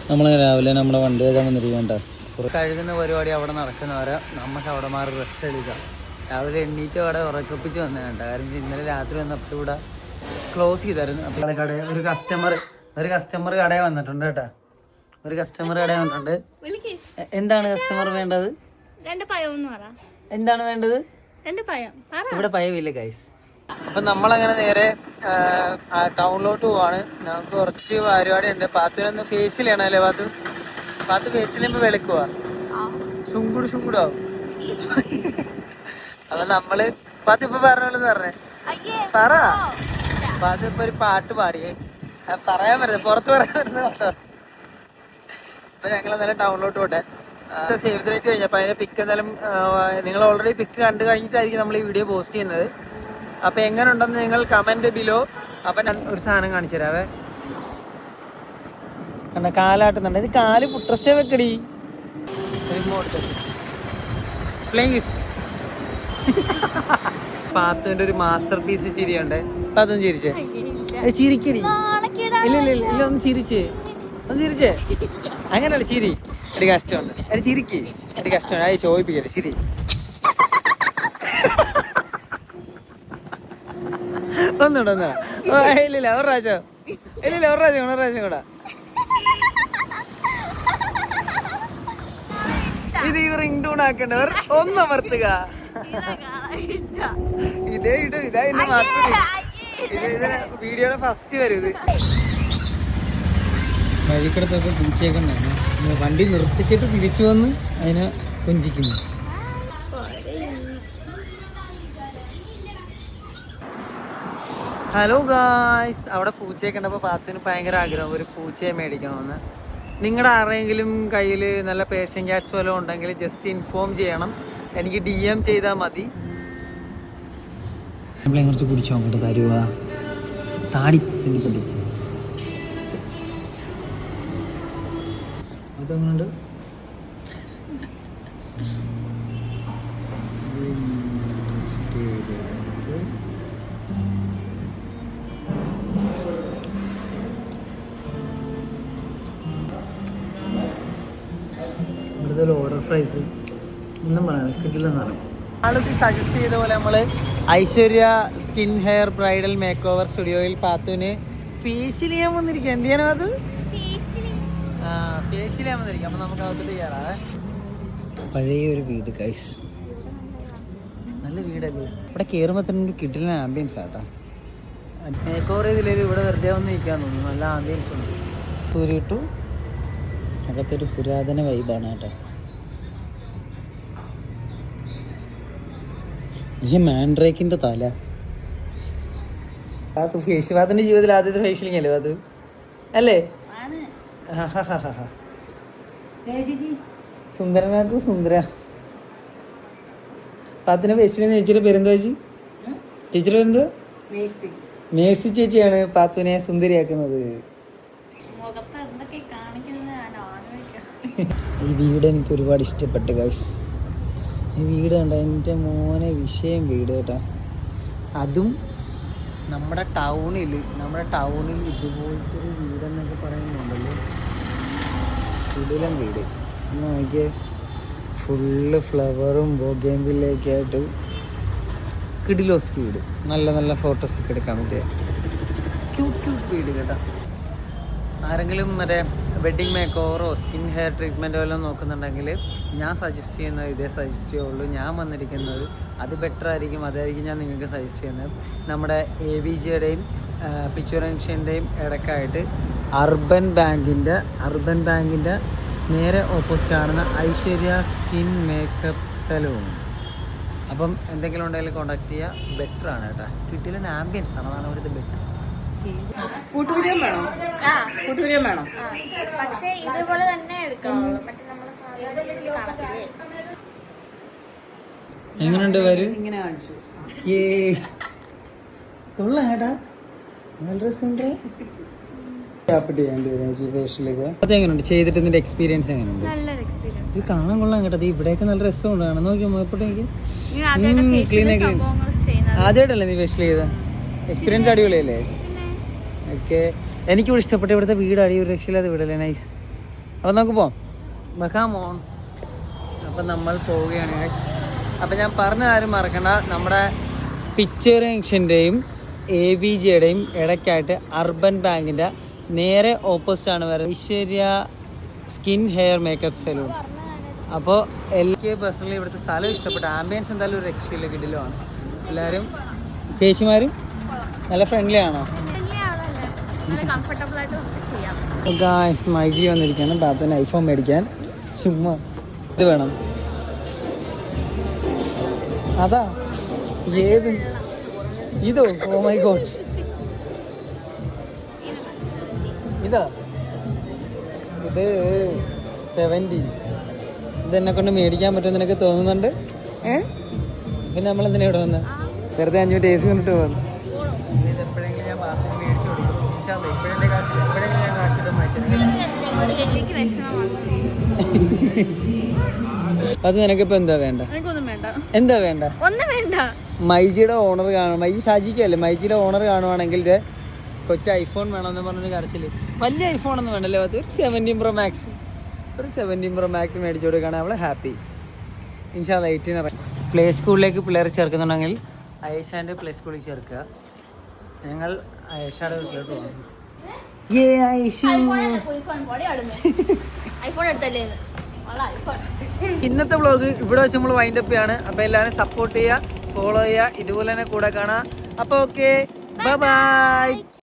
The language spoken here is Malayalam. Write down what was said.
നമ്മൾ രാവിലെ നമ്മുടെ വണ്ടി കഴുകാൻ വന്നിരിക്കണ്ട കഴുകുന്ന പരിപാടി അവിടെ നടക്കുന്നവരെ നമുക്ക് അവിടെ മാറി റെസ്റ്റ് എടുക്കാം. രാവിലെ എണ്ണീറ്റ് അവിടെ ഉറക്കപ്പിച്ച് വന്നേണ്ട. കാരണം ഇന്നലെ രാത്രി വന്നപ്പോൾ ഇവിടെ ക്ലോസ് ചെയ്തായിരുന്നു. അപ്പോൾ കട ഒരു കസ്റ്റമർ കടയിൽ വന്നിട്ടുണ്ട് കേട്ടോ. ഒരു കസ്റ്റമർ കടയിൽ വന്നിട്ടുണ്ട്. എന്താണ് കസ്റ്റമർ വേണ്ടത്? എന്താണ് വേണ്ടത്? ഇവിടെ പയവില്ല ഗൈസ്. അപ്പം നമ്മളങ്ങനെ നേരെ ടൗണിലോട്ട് പോവാണ്. നമുക്ക് കുറച്ച് പരിപാടി ഉണ്ട്. പാത്തിനൊന്ന് ഫേഷ്യൽ ചെയ്യണം അല്ലേ? പാത്ത് ഫേഷ്യൽ ചെയ്യുമ്പോൾ വെളുക്കുക ശുങ്കുടാവും. അപ്പൊ നമ്മള് പാത്ത് ഇപ്പൊ പറഞ്ഞോളെന്ന് പറഞ്ഞേ പറ. പാത്ത് ഇപ്പൊ ഒരു പാട്ട് പാടിയേ. പറയാൻ പറ്റുന്നത് പുറത്ത് പറയാൻ പറ്റുന്ന പാട്ടോ. അപ്പൊ ഞങ്ങൾ എന്തായാലും ടൗണിലോട്ട് പോട്ടെ. സേവ് ദ ഡേറ്റ് കഴിഞ്ഞു. അപ്പൊ അതിന്റെ പിക്ക് എന്തായാലും നിങ്ങൾ ഓൾറെഡി പിക്ക് കണ്ടു കഴിഞ്ഞിട്ടായിരിക്കും നമ്മൾ ഈ വീഡിയോ പോസ്റ്റ് ചെയ്യുന്നത്. അപ്പൊ എങ്ങനെ ഉണ്ടെന്ന് നിങ്ങൾ കമന്റ് ബിലോ. അപ്പൊ ഞാൻ ഒരു സാധനം കാണിച്ചു തരാവേ. കണ്ട കാലാട്ടുന്നുണ്ട്. ഇത് കാല് പുട്രസ്റ്റേ വെക്കടി. പാത്തുവിന്റെ ഒരു മാസ്റ്റർ പീസ് ചിരിയുണ്ട്. പാത്തൊന്ന് ചിരിച്ചേ. ചിരിക്കടി. ഇല്ല ഒന്ന് ചിരിച്ചേ. അങ്ങനെയല്ല ചിരി. എടി കഷ്ടമുണ്ട്. എടി ചിരിക്ക്. എടി കഷ്ടമുണ്ട്. അത് ചോദിപ്പിക്കല്ലേ ചിരി. ഒന്നുകൂടെ ഇല്ലില്ല ഒരു പ്രാവശ്യം കൂടെ. ഇത് ഈ റിംഗ് ടൂൺ ആക്കേണ്ടവർ ഒന്നമർത്തുക. ഇതേ ഇടും. ഇതാ എന്നെ മാത്രം. ഇതിന് വീഡിയോയുടെ ഫസ്റ്റ് വരും ഇത്. വഴിക്കടത്തൊക്കെ പൂച്ചയൊക്കെ ഉണ്ടായിരുന്നു. വണ്ടി നിർത്തിച്ചിട്ട് തിരിച്ചു വന്ന് അതിനെ കൊഞ്ചിക്കുന്നു. ഹലോ ഗായ്സ്, അവിടെ പൂച്ചയെ കണ്ടപ്പോൾ പാത്തിന് ഭയങ്കര ആഗ്രഹം ഒരു പൂച്ചയെ മേടിക്കണമെന്ന്. നിങ്ങളുടെ ആരെങ്കിലും കയ്യിൽ നല്ല പേഷ്യൻ ക്യാറ്റ്സ് വല്ലതും ഉണ്ടെങ്കിൽ ജസ്റ്റ് ഇൻഫോം ചെയ്യണം. എനിക്ക് DM ചെയ്താൽ മതി. നമ്മളെ കുറച്ച് കുടിച്ചോ അങ്ങോട്ട് തരുക. താടി പിന്നിപ്പറ്റി അതെങ്ങനെയുണ്ട്? ഓർഡർ പ്രൈസ് ഒന്നും പറയാൻ കിട്ടില്ല സാധനം. ആൾക്ക് സജസ്റ്റ് ചെയ്ത പോലെ നമ്മൾ Aishwarya skin hair bridal make over സ്റ്റുഡിയോയിൽ പാത്തുവിന് ഫേഷ്യൽ ചെയ്യാൻ വന്നിരിക്കുക. എന്ത് ചെയ്യാനോ അത് ഫേഷ്യൽ ചെയ്യാൻ വന്നിരിക്കുക. അപ്പം നമുക്ക് അകത്ത് ചെയ്യാറാവേ. പഴയ ഒരു വീട് ഗൈസ്, നല്ല വീടല്ലേ. ഇവിടെ കയറുമ്പോൾ തന്നെ ഒരു കിട്ടില്ല ആംബിയൻസ് ആട്ടോ. മേക്ക് ഓവർ ചെയ്തില്ലെങ്കിൽ ഇവിടെ വെറുതെ വന്ന് നിൽക്കാൻ തോന്നുന്നു. നല്ല ആംബിയൻസ് ഉണ്ട്. ൂരിട്ടു അകത്തൊരു പുരാതന വൈബാണ് കേട്ടോ. ഈ മാൻഡ്രേക്കിന്റെ തല. ഫേഷ്യവാത്തിന്റെ ജീവിതത്തിൽ ആദ്യത്തെ ഫേഷ്യലിംഗ് അല്ലേ അത് അല്ലേ? സുന്ദരനാക്കു സുന്ദര. പാത്തിന് ഫേഷ്യലിംഗ് ചേച്ചിയുടെ പേരെന്താ? ചേച്ചിയുടെ പേരെന്തോ? മേഴ്സി ചേച്ചിയാണ് പാത്തുവിനെ സുന്ദരിയാക്കുന്നത്. ഈ വീട് എനിക്ക് ഒരുപാട് ഇഷ്ടപ്പെട്ടു ഗൈസ്. ഈ വീട് കണ്ട എൻ്റെ മോനെ വിഷയം വീട് കേട്ടോ. അതും നമ്മുടെ ടൗണിൽ ഇതുപോലത്തെ ഒരു വീടെന്നൊക്കെ പറയുന്നുണ്ടല്ലോ. കിടിലൻ വീട് എന്ന് നോക്കിയേ. ഫുള്ള് ഫ്ലവറും ബോഗെയിൻവില്ലയൊക്കെ ആയിട്ട് കിടിലോസ്കി വീട്. നല്ല നല്ല ഫോട്ടോസൊക്കെ എടുക്കാൻ പറ്റിയ ക്യൂട്ട് വീട് കേട്ടോ. ആരെങ്കിലും മറ്റേ വെഡ്ഡിങ് മേക്ക് ഓവറോ സ്കിൻ ഹെയർ ട്രീറ്റ്മെൻറ്റോ എല്ലാം നോക്കുന്നുണ്ടെങ്കിൽ ഞാൻ സജസ്റ്റ് ചെയ്യുന്നത് ഇതേ സജസ്റ്റ് ചെയ്യുള്ളൂ. ഞാൻ വന്നിരിക്കുന്നത് അത് ബെറ്റർ ആയിരിക്കും. അതായിരിക്കും ഞാൻ നിങ്ങൾക്ക് സജസ്റ്റ് ചെയ്യുന്നത്. നമ്മുടെ AVGയുടെയും പിച്ചുറൻഷ്യൻ്റെയും ഇടയ്ക്കായിട്ട് അർബൻ ബാങ്കിൻ്റെ നേരെ ഓപ്പോസിറ്റ് കാണുന്ന ഐശ്വര്യ സ്കിൻ മേക്കപ്പ് സലൂൺ. അപ്പം എന്തെങ്കിലും ഉണ്ടെങ്കിൽ കോൺടാക്ട് ചെയ്യുക. ബെറ്റർ ആണ് കേട്ടോ. കിട്ടിയില്ല ആംബിയൻസ് ആണ്. അതാണ് ഇവിടുത്തെ ബെറ്റർ. കൂട്ടുപുരിയം വേണം. പക്ഷേ ഇതുപോലെ തന്നെ എടുക്കാവുള്ളൂ. മറ്റേ നമ്മളെ എങ്ങനെയുണ്ട് വരും ഇങ്ങനെ കാണിച്ചു. കൊള്ളാം കേട്ടാ, നല്ല രസമുണ്ട്. എങ്ങനെയുണ്ട് ചെയ്തിട്ട് ഇതിന്റെ എക്സ്പീരിയൻസ് എങ്ങനെയുണ്ട്? ഇത് കാണാൻ കൊള്ളാം കേട്ടോ. ഇവിടെയൊക്കെ നല്ല രസമുണ്ട് കാണാൻ. നോക്കിയോ മുഖപ്പോട്ടെനിക്ക് ആദ്യമായിട്ടല്ലേ നീ ഫേഷ്യൽ ചെയ്ത? എക്സ്പീരിയൻസ് അടിപൊളിയല്ലേ? ഓക്കെ, എനിക്കിവിടെ ഇഷ്ടപ്പെട്ട ഇവിടുത്തെ വീട്. അടിയൊരു രക്ഷയില്ലാത്ത വീടല്ലേ. നൈസ്. അപ്പോൾ നമുക്ക് പോവാം. ബക്കാമോൺ. അപ്പം നമ്മൾ പോവുകയാണ് ഗൈസ്. അപ്പം ഞാൻ പറഞ്ഞ ആരും മറക്കണ്ട, നമ്മുടെ പിക്ചർ ജംഗ്ഷൻ്റെയും ABGയുടെയും ഇടയ്ക്കായിട്ട് അർബൻ ബാങ്കിൻ്റെ നേരെ ഓപ്പോസിറ്റാണ് വരുന്നത് Aishwarya skin hair makeup salon. അപ്പോൾ എനിക്ക് പേഴ്സണലി ഇവിടുത്തെ സ്ഥലം ഇഷ്ടപ്പെട്ടു. ആംബിയൻസ് എന്തായാലും ഒരു രക്ഷയില്ല, കിടിലുമാണ്. എല്ലാവരും ചേച്ചിമാരും നല്ല ഫ്രണ്ട്ലി ആണോ? ഗായ്സ് മൈജി വന്നിരിക്കുകയാണ് ബാബുവിന് ഐഫോൺ മേടിക്കാൻ. ചുമ്മാ ഇത് വേണം, അതാ ഏത് ഇതോ? ഓ മൈ ഗോഡ്, ഇതാ ഇത് 70. ഇതെന്നെ കൊണ്ട് മേടിക്കാൻ പറ്റുമെന്ന് എനിക്ക് തോന്നുന്നുണ്ട്. പിന്നെ നമ്മളെന്തിനാ ഇവിടെ വന്ന് വെറുതെ 5 മിനിറ്റ് AC കൊണ്ടിട്ട് പോകുന്നു. ഇത് എപ്പോഴെങ്കിലും ഞാൻ ബാബുവിന് മേടിച്ചു കൊടുക്കും. ഇപ്പോഴെങ്കിലും ഞാൻ കാശിട്ട് അത് നിനക്കിപ്പോ എന്താ വേണ്ട? എന്താ വേണ്ട? ഒന്നും വേണ്ട. മൈജിയുടെ ഓണർ കാണും, മൈജി സാജിക്കല്ലേ, മൈജിയുടെ ഓണർ കാണുവാണെങ്കിൽ കൊച്ചു ഐഫോൺ വേണമെന്ന് പറഞ്ഞൊരു കരച്ചില്. വലിയ ഐഫോൺ ഒന്നും വേണ്ടല്ലേ, അത് ഒരു 17 Pro Max, ഒരു 17 Pro Max മേടിച്ചു കൊടുക്കുകയാണ് അവള് ഹാപ്പി. ഇൻഷാല്ലാ 18 ഇറങ്ങി. പ്ലേ സ്കൂളിലേക്ക് പിള്ളേർ ചേർക്കുന്നുണ്ടെങ്കിൽ അയേഷാൻ്റെ പ്ലേ സ്കൂളിൽ ചേർക്കുക. ഞങ്ങൾ അയേഷയുടെ വീട്ടിലോട്ട് പോകുന്നു. ഇന്നത്തെ വ്ളോഗ് ഇവിടെ വെച്ച് നമ്മൾ വൈൻഡ് അപ്പ് ചെയ്യാണ്. അപ്പോൾ എല്ലാവരും സപ്പോർട്ട് ചെയ്യുക, ഫോളോ ചെയ്യുക, ഇതുപോലെ തന്നെ കൂടെ കാണാം. അപ്പോൾ ഓക്കെ, ബൈ ബൈ.